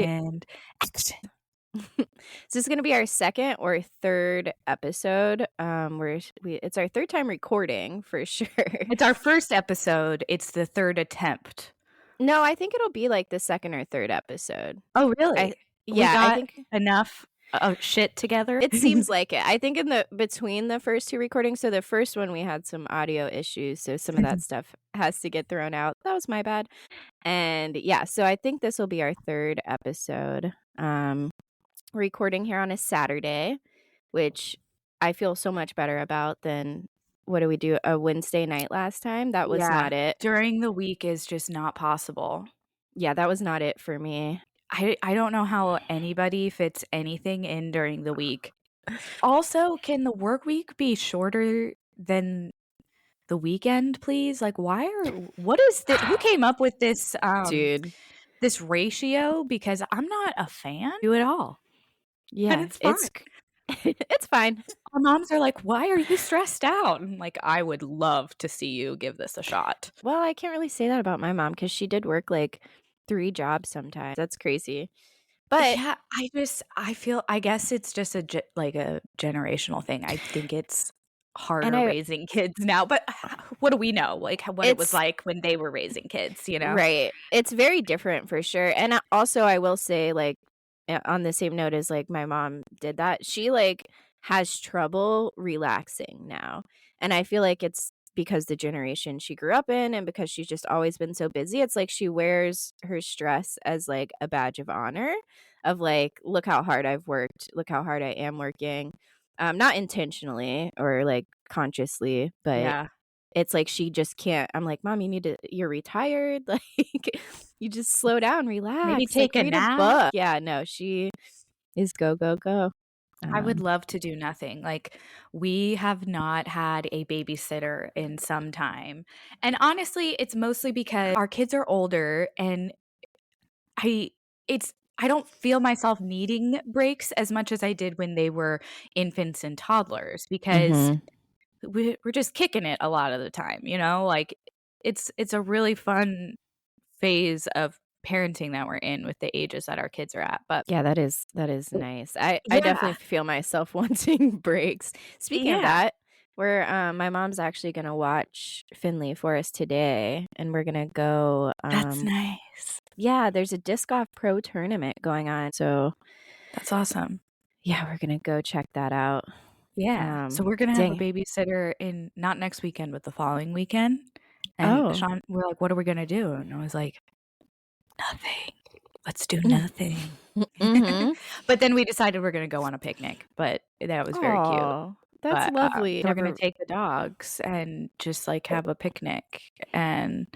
And action. So this is going to be our second or third episode. It's our third time recording for sure. It's our first episode. It's the third attempt. No, I think it'll be like the second or third episode. Oh, really? We I got think enough shit together. it seems like it. I think between the first two recordings, so the first one we had some audio issues, so some of that stuff has to get thrown out. That was my bad. And yeah, so I think this will be our third episode. Recording here on a Saturday, which I feel so much better about than what did we do a Wednesday night last time? That was not it. During the week is just not possible. Yeah, that was not it for me. I don't know how anybody fits anything in during the week. Also, can the work week be shorter than the weekend, please? Like, what is this? Who came up with this, dude? This ratio? Because I'm not a fan. Do it all. Yeah, and it's fine. It's fine. Our moms are like, why are you stressed out? I'm like, I would love to see you give this a shot. Well, I can't really say that about my mom because she did work like 3 jobs sometimes. That's crazy. But yeah, I guess it's just a generational thing. I think it's harder raising kids now, but what do we know? Like what it was like when they were raising kids, you know? Right. It's very different for sure. And also I will say, like, on the same note as like my mom did that, she like has trouble relaxing now. And I feel like it's because the generation she grew up in and because she's just always been so busy. It's like she wears her stress as like a badge of honor of like, look how hard I've worked, look how hard I am working. Not intentionally or like consciously, but it's like she just can't. I'm like, Mom, you're retired. Like, you just slow down, relax. Maybe take a nap. Book. Yeah, no, she is go, go, go. I would love to do nothing. Like, we have not had a babysitter in some time. And honestly, it's mostly because our kids are older and I don't feel myself needing breaks as much as I did when they were infants and toddlers because we're just kicking it a lot of the time, you know? Like, it's a really fun phase of parenting that we're in with the ages that our kids are at. But yeah, that is nice. I definitely feel myself wanting breaks. Speaking of that, my mom's actually gonna watch Finley for us today, and we're gonna go. That's nice. Yeah, there's a disc golf pro tournament going on, so that's awesome. Yeah, we're gonna go check that out. Yeah, so we're gonna have a babysitter in not next weekend, but the following weekend. And Sean, we're like, "What are we gonna do?" And I was like, "Nothing. Let's do nothing." But then we decided we're gonna go on a picnic. But that was very cute. That's lovely. We're gonna take the dogs and just like have a picnic, and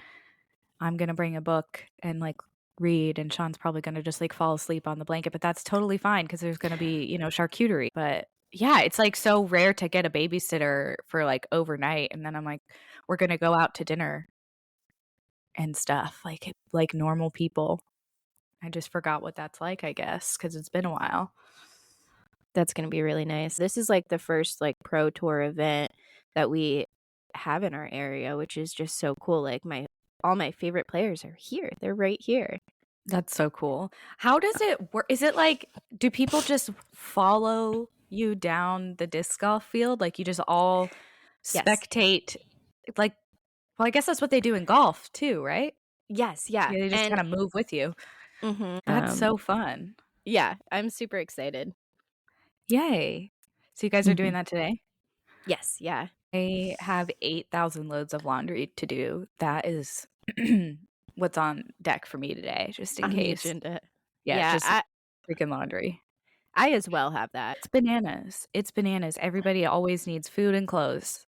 I'm gonna bring a book and like read, and Sean's probably gonna just like fall asleep on the blanket. But that's totally fine because there's gonna be, you know, charcuterie. But yeah, it's like so rare to get a babysitter for like overnight, and then I'm like, we're gonna go out to dinner and stuff like normal people. I just forgot what that's like, I guess, because it's been a while. That's gonna be really nice. This is like the first like pro tour event that we have in our area, which is just so cool. Like all my favorite players are here. They're right here. That's so cool. How does it work? Is it like, do people just follow you down the disc golf field? Like you just all spectate? Like, well, I guess that's what they do in golf too, right? Yes, yeah. They just kind of move with you. That's so fun. Yeah, I'm super excited. Yay. So you guys are doing that today? Yes, yeah. I have 8,000 loads of laundry to do. That is what's on deck for me today, just in case. Yeah, just freaking laundry. I as well have that. It's bananas. Everybody always needs food and clothes.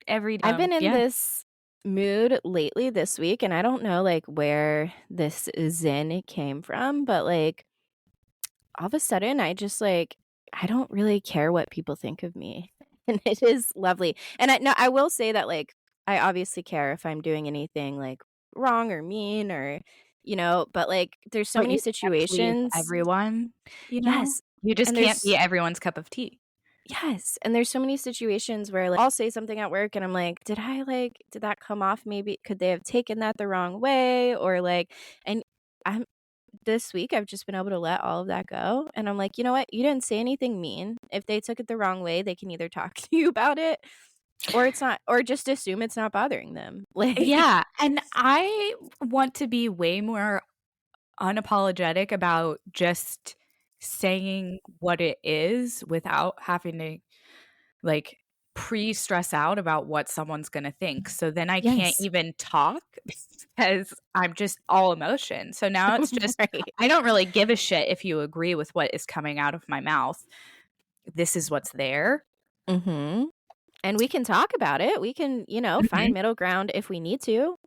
I've been in this mood lately this week, and I don't know like where this zen came from, but like all of a sudden I just like I don't really care what people think of me. And it is lovely. And I will say that like I obviously care if I'm doing anything like wrong or mean or you know, but like there's so many situations. Everyone, you know? Yes, you just can't be everyone's cup of tea. Yes, and there's so many situations where like I'll say something at work and I'm like, did that come off? Maybe could they have taken that the wrong way or like, and this week I've just been able to let all of that go, and I'm like, "You know what? You didn't say anything mean. If they took it the wrong way, they can either talk to you about it or it's not, or just assume it's not bothering them." Like, Yeah, and I want to be way more unapologetic about just saying what it is without having to, like, pre-stress out about what someone's gonna think, so then I can't yes. even talk because I'm just all emotion. So now it's just Right. I don't really give a shit if you agree with what is coming out of my mouth. This is what's there. Mhm. And we can talk about it. We can, find Mhm. middle ground if we need to.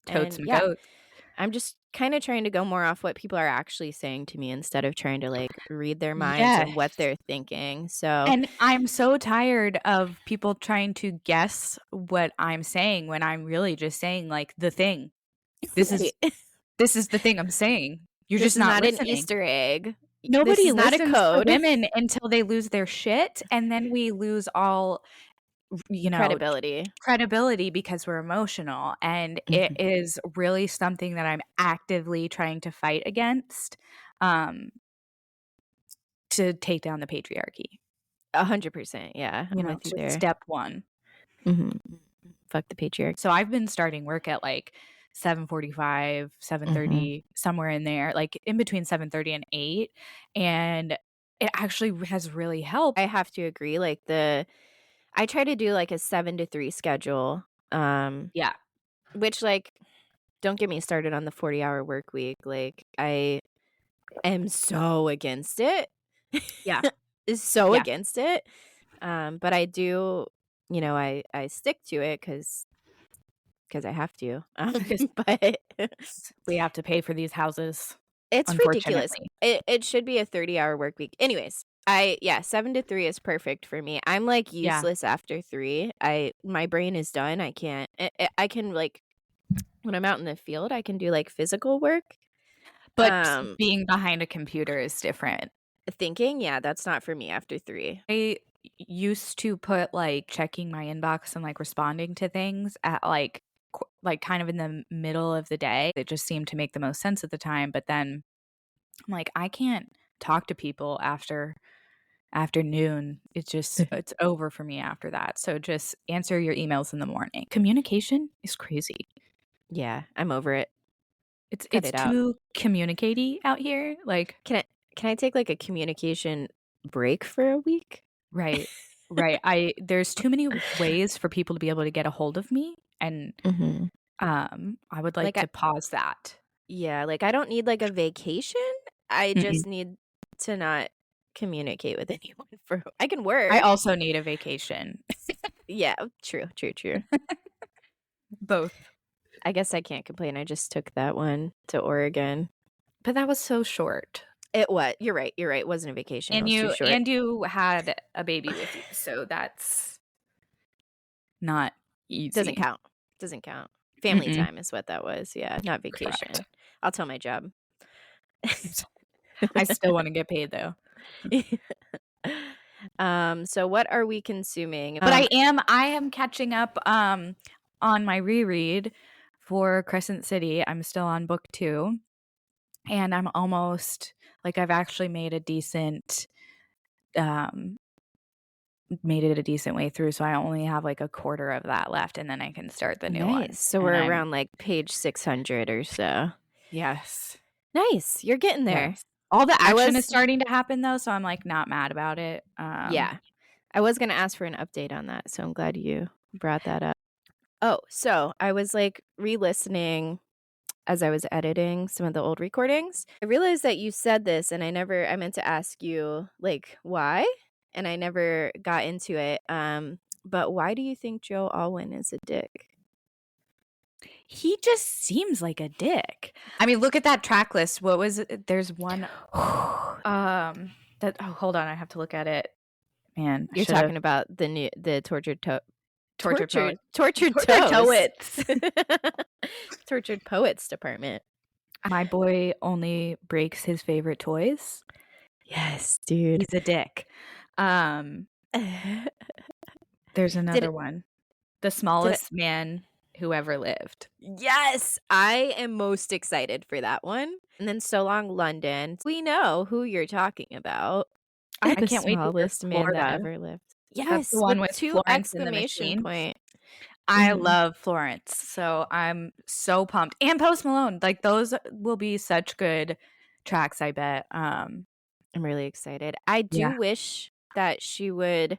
Totes And and yeah, goats. I'm just kind of trying to go more off what people are actually saying to me instead of trying to like read their minds and what Yes. they're thinking. So, And I'm so tired of people trying to guess what I'm saying when I'm really just saying, like, the thing. This is right. this is the thing I'm saying. You're This just is not not an listening. Easter egg. This Nobody is not a listens to code. women until they lose their shit, and then we lose all, you know, Credibility. credibility because we're emotional, and it Mhm. is really something that I'm actively trying to fight against, um, to take down the patriarchy. 100%. Yeah, I'm with you Just there. step 1. Mhm. Fuck the patriarchy. So I've been starting work at, like, 7:45, Mhm. 7:30, somewhere in there, like, in between 7:30 and 8, and it actually has really helped. I have to agree. I try to do like a 7 to 3 schedule. Yeah, Which like don't get me started on the 40-hour work week. Like, I am so against it. yeah, Is so yeah, against it. But I do, I stick to it because I have to. because But we have to pay for these houses, it's ridiculous. unfortunately. It should be a 30-hour work week. Anyways, 7 to 3 is perfect for me. I'm, like, Yeah, useless after 3. My brain is done. I can't I can, like when I'm out in the field, I can do, like, physical work. but Um, being behind a computer is different. Thinking, yeah, that's not for me after 3. I used to put, like, checking my inbox and, like, responding to things at, like, kind of in the middle of the day. It just seemed to make the most sense at the time, but then I'm like, I can't talk to people after noon. It's over for me after that. So just answer your emails in the morning. Communication is crazy. Yeah, I'm over it. It's Cut it's it out. too communicatey out here. Like, Can I can I take, like, a communication break for a week? right. Right. I There's too many ways for people to be able to get a hold of me, and Mhm. I would like Like, I to pause that. Yeah, like, I don't need, like, a vacation. I Mm-mm. just need to not communicate with anyone for I can I work. also need a vacation. Yeah, true, true, true. Both. I guess I can't complain. I just took that one to Oregon. But that was so short. It was You're right, you're right. It wasn't a vacation, it And was too you short. and you had a baby with you, so that's not Doesn't easy. count. Doesn't count. Family Mm-mm. time is what that was, yeah, not Correct. vacation. I'll tell my job. I still wanna get paid, though. So what are we consuming? But I am catching up, on my reread for Crescent City. I'm still on book 2, and I'm almost like, I've actually um, made it a decent way through, so I only have, like, a quarter of that left, and then I can start the new one, Nice. So and we're I'm around, like, page 600 or so. yes. Nice, you're getting there. Yes. All the I action is was starting to happen, though, so I'm, like, not mad about it. Yeah. I was gonna ask for an update on that, so I'm glad you brought that up. Oh, so I was, like, re-listening as I was editing some of the old recordings. I realized that you said this, and I meant to ask you, like, why? And I never got into it, but why do you think Joe Alwyn is a dick? He just seems like a dick. I mean, look at that track list. What was it? There's one, that oh, hold on, I have to look at it. Man, I You're should've talking about the tortured poet. tortured Tortured toes. poets. Tortured Poets department. My boy only breaks his favorite toys. Yes, dude. He's a dick. Um, there's Did another it one. The did it smallest man who ever lived. Yes, I am most excited for that one. And then So Long London. We know who you're talking about. I The can't wait to hear smallest man that Florida. ever lived. That's the Yes, one with with 2 Florence and the exclamation Machine. point. I Mhm. love Florence, so I'm so pumped. And Post Malone, like, those will be such good tracks, I bet. I'm really excited. I Yeah. do wish that she would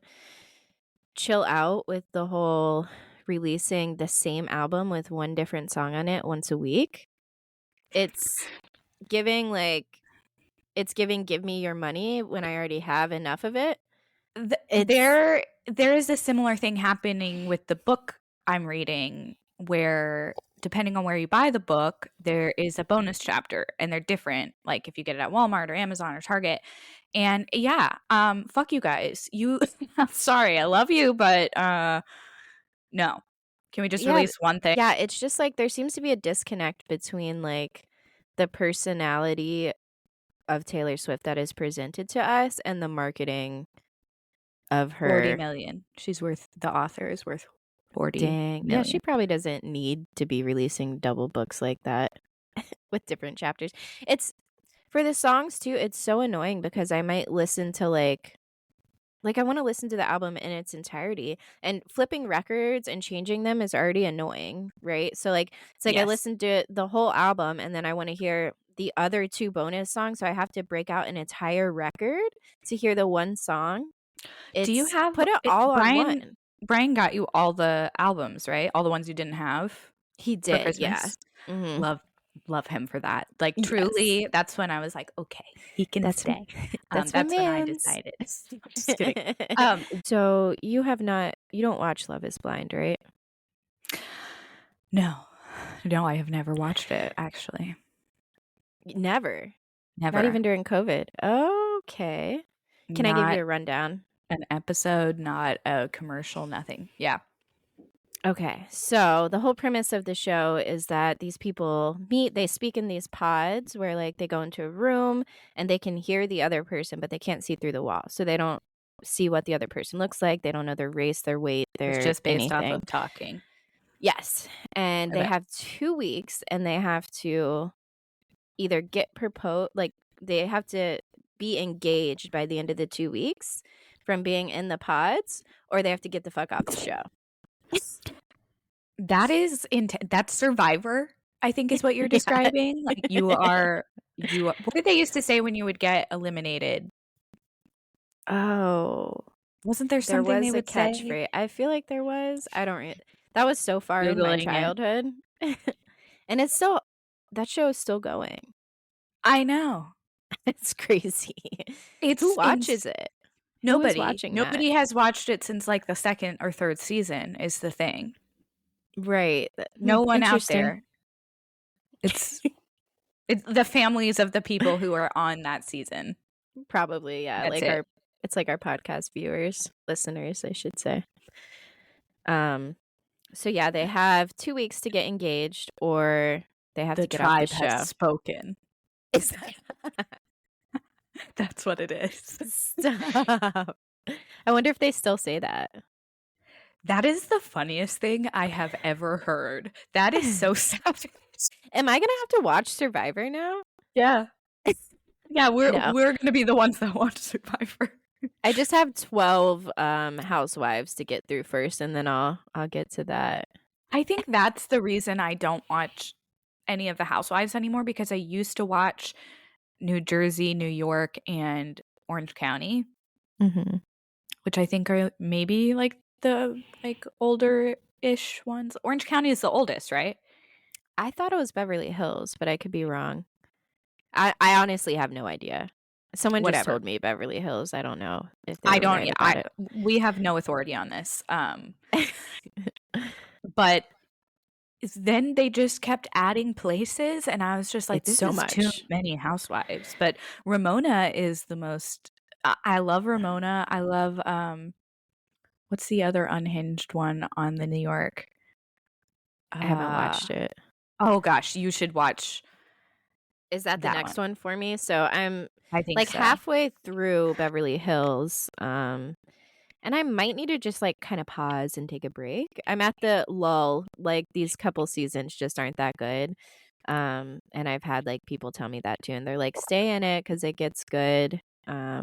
chill out with the whole releasing the same album with one different song on it once a week. It's giving, it's giving "Give Me Your Money" when I already have enough of it. It's There is a similar thing happening with the book I'm reading where depending on where you buy the book, there is a bonus chapter and they're different, like if you get it at Walmart or Amazon or Target. And yeah, fuck you guys. You I'm sorry, I love you, but no. Can we just yeah, release one thing? yeah, it's just, there seems to be a disconnect between, the personality of Taylor Swift that is presented to us and the marketing of 40 her. million. The author is worth 40 Dang. Yeah, she million. probably doesn't need to be releasing double books like that with different chapters. It's for the songs too, it's so annoying because I might listen to I want to listen to the album in its entirety, and flipping records and changing them is already annoying, right? So it's like I Yes. listened to the whole album and then I want to hear the other 2 bonus songs, so I have to break out an entire record to hear the one song. Do you It's have put it it all on Brian one. Brian got you all the albums, right? All the ones you didn't have He for did, yeah. Christmas? Mhm. Love love him for that. Like, Yes. truly, that's when I was like, "Okay, he can That's m stay." that's my That's when I mans. decided. I'm just kidding. Um, So, you don't watch Love Is Blind, right? no. No, I have never watched it, actually. Never? Not Never. even during COVID? Okay. Can I give you Not a rundown? an episode, not a commercial, nothing. Yeah. Okay, so the whole premise of the show is that these people meet, they speak in these pods where they go into a room and they can hear the other person, but they can't see through the wall. So they don't see what the other person looks like. They don't know their race, their weight, It's their just based off anything. of talking. Yes. And I they bet. have 2 weeks and they have to either get proposed, they have to be engaged by the end of the 2 weeks from being in the pods, or they have to get the fuck off the show. That's Survivor, I think is what you're Yeah. describing. Like, what did they used to say when you would get eliminated? Oh, Wasn't there there something they was a would say? catchphrase. I feel like there was. I don't re That was so far in my Googling it. childhood. And it's still that show is still going. I know. It's crazy. Who It's ins watches it? Who is Nobody. watching that? Nobody has watched it since, like, the 2nd or 3rd season is the thing. Right. No one out Interesting. there. It's it's the families of the people who are on that season. Probably, yeah, That's it. it's like our podcast viewers, listeners, I should say. Um, so yeah, they have 2 weeks to get engaged or they have The to get off the tribe has show. spoken. Is that That's what it is. Stop. I wonder if they still say that. That is the funniest thing I have ever heard. That is so savage. Am I gonna have to watch Survivor now? Yeah. Yeah, No. we're gonna be the ones that watch Survivor. I just have 12 housewives to get through first and then I'll get to that. I think that's the reason I don't watch any of the Housewives anymore because I used to watch New Jersey, New York, and Orange County, Mhm. which I think are maybe like the older-ish ones. Orange County is the oldest, right? I thought it was Beverly Hills, but I could be wrong. I honestly have no idea. Someone just Whatever. told me Beverly Hills. I don't know if they I were don't right yeah, about it. we have no authority on this. But then they just kept adding places and I was just like, It's this so is too much. many housewives. But Ramona is the most I love Ramona. I love what's the other unhinged one on the New York? I haven't Uh watched it. oh gosh, you should watch Is that the that one. next one for me? So I'm I think so. halfway through Beverly Hills. And I might need to just kind of pause and take a break. I'm at the lull. Like these couple seasons just aren't that good. And I've had, like, people tell me that too, and they're like, "Stay in it because it gets good."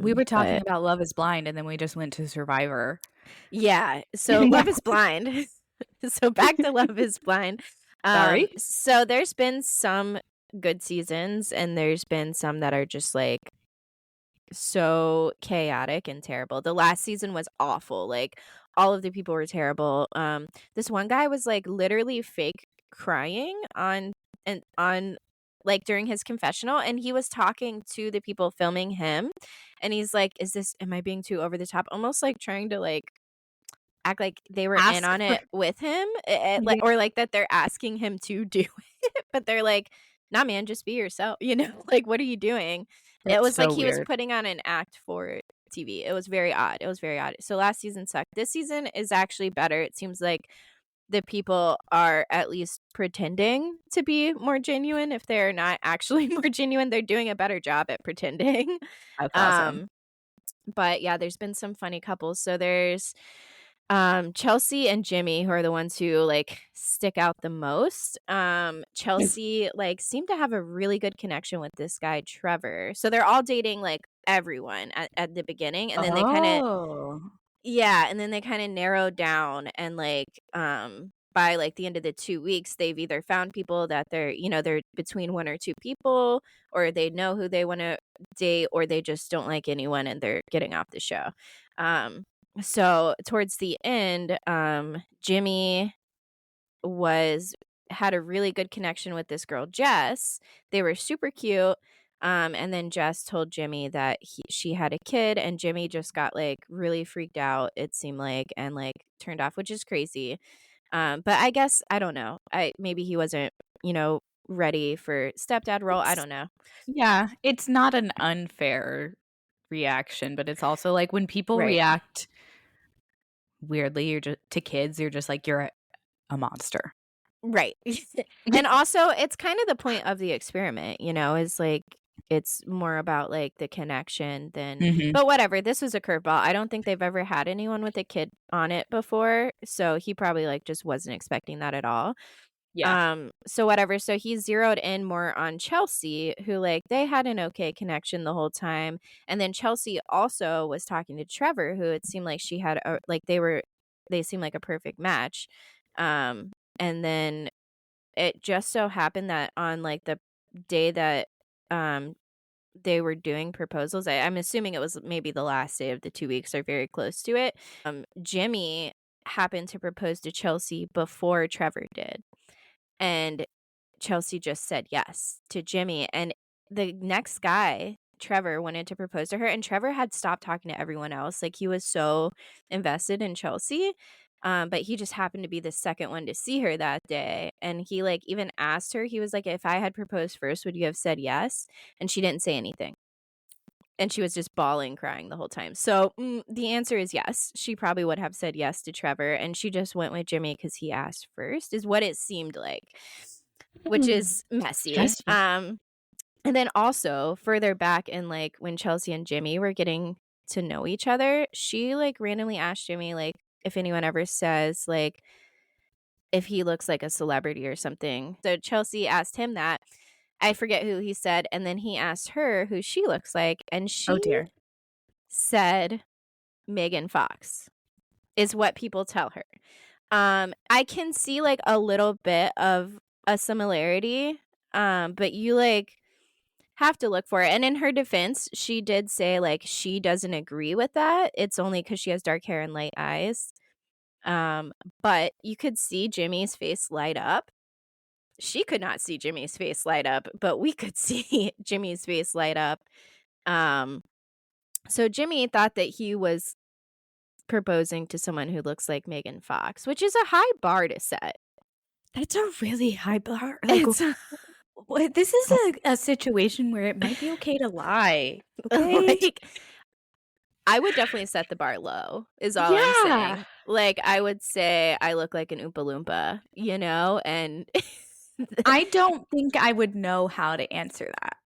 We were But talking about Love Is Blind, and then we just went to Survivor. yeah, so Yeah. Love is Blind. So back to Love is Blind. Sorry? So there's been some good seasons, and there's been some that are just, like, so chaotic and terrible. The last season was awful, like, all of the people were terrible. This one guy was, like, literally fake crying on like, during his confessional, and he was talking to the people filming him, and he's like, "Is this am I being too over the top?" Almost, like, trying to, like, act like they were in Ask on for it with him, like, Yeah, or, like, that they're asking him to do it, but they're like, "Nah, man, just be yourself," you know? Like, "What are you doing?" It that's was like so he was weird. putting on an act for TV. It was very odd. It was very odd. So last season sucked. This season is actually better. It seems like the people are at least pretending to be more genuine. If they're not actually more genuine, they're doing a better job at pretending. That's awesome. Um, but yeah, there's been some funny couples. So there's Chelsea and Jimmy, who are the ones who, like, stick out the most. Chelsea, like, seemed to have a really good connection with this guy, Trevor. So they're all dating, like, everyone at the beginning, and then they kinda Oh. yeah, and then they kinda narrowed down and, like, by, like, the end of the 2 weeks, they've either found people that they're between 1 or 2 people, or they know who they wanna date, or they just don't like anyone and they're getting off the show. So towards the end, Jimmy was had a really good connection with this girl, Jess. They were super cute. And then Jess told Jimmy that she had a kid, and Jimmy just got, like, really freaked out, it seemed like, and, like, turned off, which is crazy. But I guess I don't know. Maybe he wasn't, you know, ready for stepdad role. I It's don't know. Yeah, it's not an unfair reaction, but it's also like when people Right. react weirdly, you're just to kids, you're just like, "You're a monster." Right. And also, it's kind of the point of the experiment, is like it's more about like the connection than Mhm. but whatever, this was a curveball. I don't think they've ever had anyone with a kid on it before, so he probably like just wasn't expecting that at all. Yeah. So whatever, so he zeroed in more on Chelsea, who like they had an okay connection the whole time. And then Chelsea also was talking to Trevor, who it seemed like she had like they seemed like a perfect match. And then it just so happened that on, like, the day that, um, they were doing proposals, I'm assuming it was maybe the last day of the 2 weeks or very close to it, Jimmy happened to propose to Chelsea before Trevor did, and Chelsea just said yes to Jimmy, and the next guy, Trevor, wanted to propose to her, and Trevor had stopped talking to everyone else, like, he was so invested in Chelsea, but he just happened to be the second one to see her that day, and he, like, even asked her, he was like, "If I had proposed first, would you have said yes?" And she didn't say anything, and she was just bawling, crying the whole time, so, the answer is yes, she probably would have said yes to Trevor, and she just went with Jimmy because he asked first, is what it seemed like, which Hmm. is messy. Stressful. And then also further back in, like, when Chelsea and Jimmy were getting to know each other, she, like, randomly asked Jimmy, like, if anyone ever says, like, if he looks like a celebrity or something. So Chelsea asked him that. I forget who he said, and then he asked her who she looks like, and Oh, she dear. said Megan Fox is what people tell her. I can see, like, a little bit of a similarity, but you, like, have to look for it, and in her defense, she did say, like, she doesn't agree with that, it's only because she has dark hair and light eyes, but you could see Jimmy's face light up. She could not see Jimmy's face light up, but we could see Jimmy's face light up, um, so Jimmy thought that he was proposing to someone who looks like Megan Fox, which is a high bar to set. That's a really high bar. Like, It's this is a situation where it might be okay to lie, okay? like I would definitely set the bar low, is all I'm Yeah. saying. Like, I would say I look like an Oompa Loompa, and I don't think I would know how to answer that,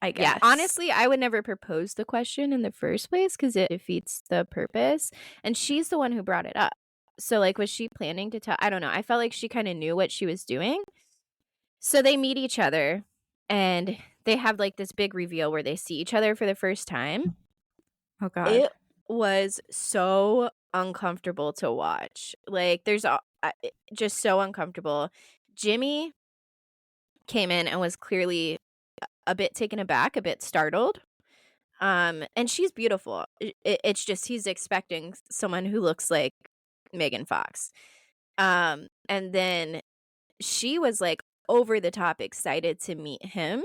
I yeah, guess. honestly, I would never propose the question in the first place because it defeats the purpose, and she's the one who brought it up. So, like, was she planning to tell I don't know, I felt like she kinda knew what she was doing. So they meet each other and they have like this big reveal where they see each other for the first time. Oh god. It was so uncomfortable to watch. Like just so uncomfortable. Jimmy came in and was clearly a bit taken aback, a bit startled. And she's beautiful. It's just he's expecting someone who looks like Megan Fox. And then she was like over the top excited to meet him,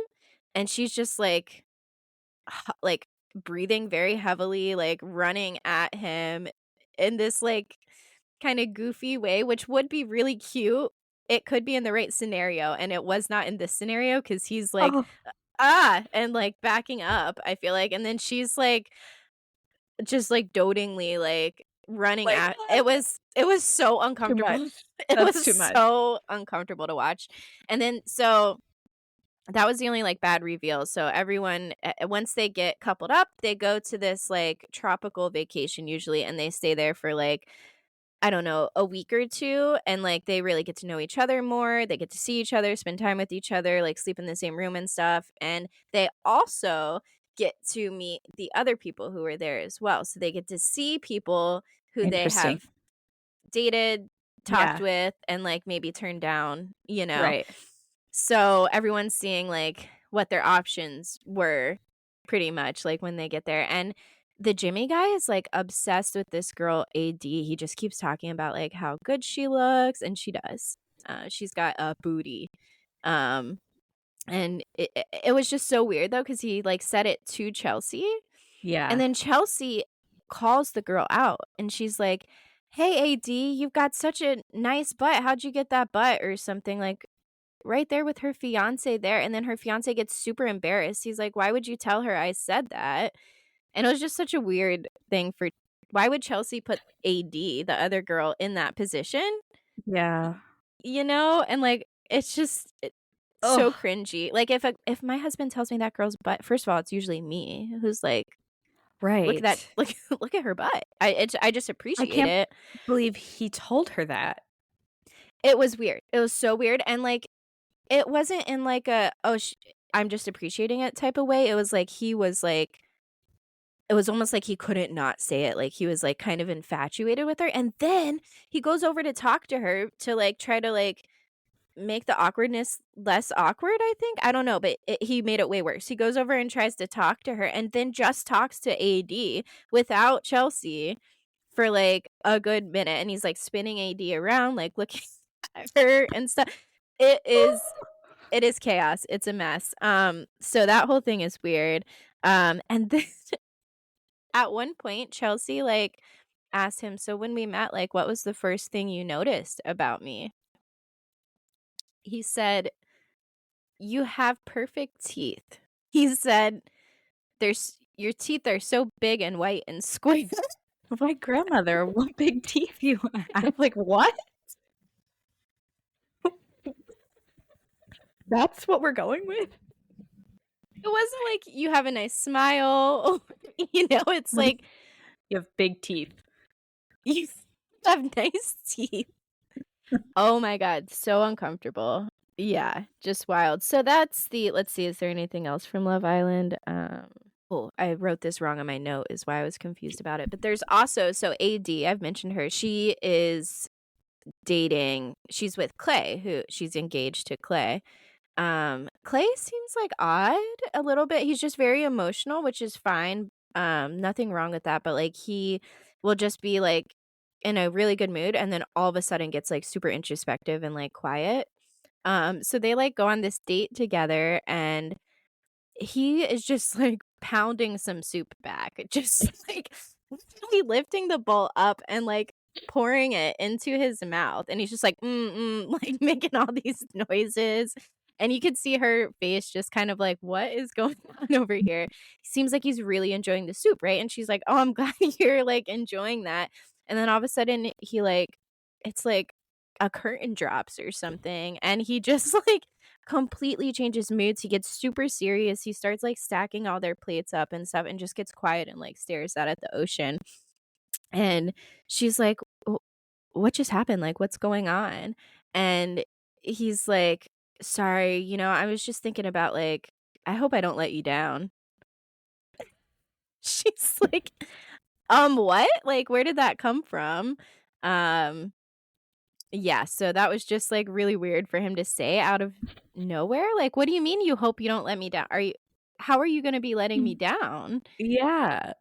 and she's just like breathing very heavily, like running at him in this like kind of goofy way, which would be really cute. It could be in the right scenario, and it was not in this scenario because he's like, Oh and like backing up, I feel like. And then she's like, just like dotingly like running my at it was so Too uncomfortable. much. It That's was too much. so uncomfortable to watch. And then so that was the only like bad reveal. So everyone once they get coupled up, they go to this like tropical vacation usually, and they stay there for like I don't know, a week or 2, and, like, they really get to know each other more, they get to see each other, spend time with each other, like, sleep in the same room and stuff, and they also get to meet the other people who were there as well, so they get to see people who they Interesting. have dated, talked Yeah. with, and, like, maybe turned down, you know? Right. So, everyone's seeing, like, what their options were pretty much, like, when they get there, and the Jimmy guy is, like, obsessed with this girl, AD. He just keeps talking about, like, how good she looks, and she does. She's got a booty. Um, and it was just so weird, though, because he, like, said it to Chelsea, and Yeah. then Chelsea calls the girl out, and she's like, "Hey, AD, you've got such a nice butt. How'd you get that butt?" Or something, like, right there with her fiancé there, and then her fiancé gets super embarrassed. He's like, "Why would you tell her I said that?" And it was just such a weird thing for why would Chelsea put AD, the other girl, in that position? Yeah. You know? And, like, it's just so Oh, cringy. Like, if my husband tells me that girl's butt first of all, it's usually me who's like, "Look at that right. look look at her butt." I just I appreciate can't it. believe he told her that. It was weird. It was so weird, and, like, it wasn't in, like, a, "Oh, I'm just appreciating it" type of way. It was like he was, like it was almost like he couldn't not say it, like, he was, like, kind of infatuated with her, and then he goes over to talk to her to, like, try to, like, make the awkwardness less awkward, I think? I don't know, but he made it way worse. He goes over and tries to talk to her and then just talks to AD without Chelsea for, like, a good minute, and he's, like, spinning AD around, like, looking at her and stuff. It is it is chaos, it's a mess, so that whole thing is weird, and then at one point, Chelsea, like, asked him, "So when we met, like, what was the first thing you noticed about me?" He said, "You have perfect teeth." He said, "There's your teeth are so big and white and square." My grandmother, what big teeth you have. Like, what? That's what we're going with? It wasn't like, "You have a nice smile," it's What if like, you have big teeth? "You have nice teeth." Oh my god, so uncomfortable. Yeah, just wild. So that's the let's see, is there anything else from Love Island? Oh, I wrote this wrong on my note is why I was confused about it. But there's also so AD, I've mentioned her. She is dating, she's with Clay, who she's engaged to Clay. Clay seems like odd a little bit. He's just very emotional, which is fine. Nothing wrong with that, but like he will just be like in a really good mood and then all of a sudden gets like super introspective and like quiet. So they like go on this date together and he is just, like, pounding some soup back, just, like, literally lifting the bowl up and, like, pouring it into his mouth, and he's just like, like, making all these noises, and you could see her face just kind of like, "What is going on over here?" Seems like he's really enjoying the soup, right? And she's like, "Oh, I'm glad you're, like, enjoying that," and then all of a sudden, he, like it's like a curtain drops or something, and he just, like, completely changes moods. He gets super serious. He starts like stacking all their plates up and stuff and just gets quiet and like stares out at the ocean. And she's like, What just happened? Like, what's going on?" And he's like, Sorry, I was just thinking about, like, I hope I don't let you down. She's like, what? Like, where did that come from?" Um, yeah, so that was just, like, really weird for him to say out of nowhere. Like, "What do you mean you hope you don't let me down? How are you gonna be letting me Mm. down?" Yeah.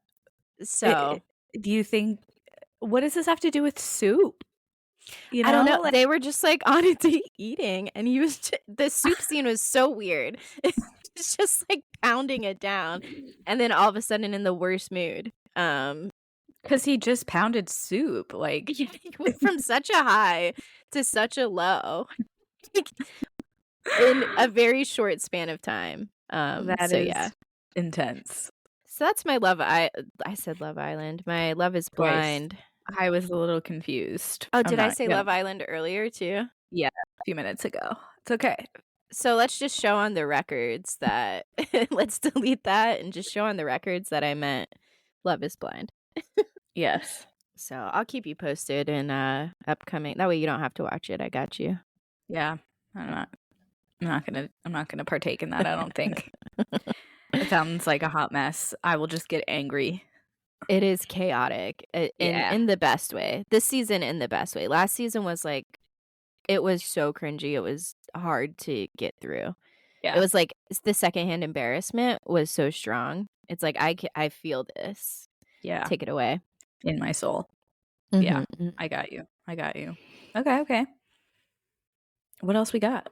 So, Do you think what does this have to do with soup? You I don't know, know? Like, they were just, like, on a date eating, and he was the soup scene was so weird. It's just, like, pounding it down, and then all of a sudden in the worst mood. 'cause he just pounded soup, like, Yeah, he went from such a high to such a low, like, in a very short span of time. that So yeah. is intense. So that's my I said Love Island. My Love is Twice. Blind. I was a little confused. Oh, I'm did I not say gonna Love Island earlier too? yeah, a few minutes ago. It's okay. So let's just show on the records that let's delete that and just show on the records that I meant Love is Blind. Yes. So I'll keep you posted in upcoming that way you don't have to watch it. I got you. Yeah. I'm not I'm not gonna partake in that, I don't think. It sounds like a hot mess. I will just get angry. It is chaotic Yeah. in the best way. This season in the best way. Last season was like it was so cringy. It was hard to get through. It Yeah. was like the secondhand embarrassment was so strong. It's like I feel this. Yeah. Take it away. In my soul. Yeah. Mhm. I got you. I got you. Okay, okay. What else we got?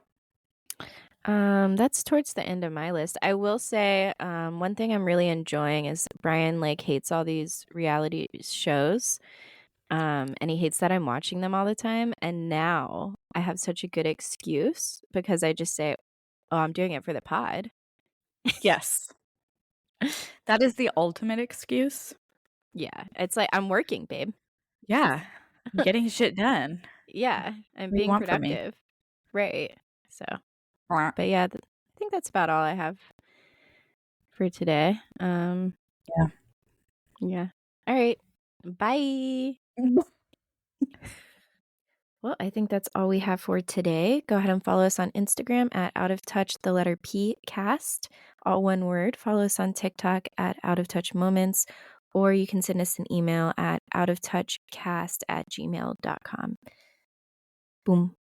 That's towards the end of my list. I will say, one thing I'm really enjoying is Brian like hates all these reality shows. And he hates that I'm watching them all the time. And now I have such a good excuse because I just say, "Oh, I'm doing it for the pod." Yes. That is the ultimate excuse. Yeah, it's like I'm working, babe. Yeah. I'm getting shit done. Yeah, I'm What do you being want from me? productive. Right. So, Mwah. but yeah, I think that's about all I have for today. Yeah. Yeah. All right. Bye. Well, I think that's all we have for today. Go ahead and follow us on Instagram at Out of Touch, the letter P cast, all one word. Follow us on TikTok at Out of Touch Moments, or you can send us an email at outoftouchcast@gmail.com. Boom.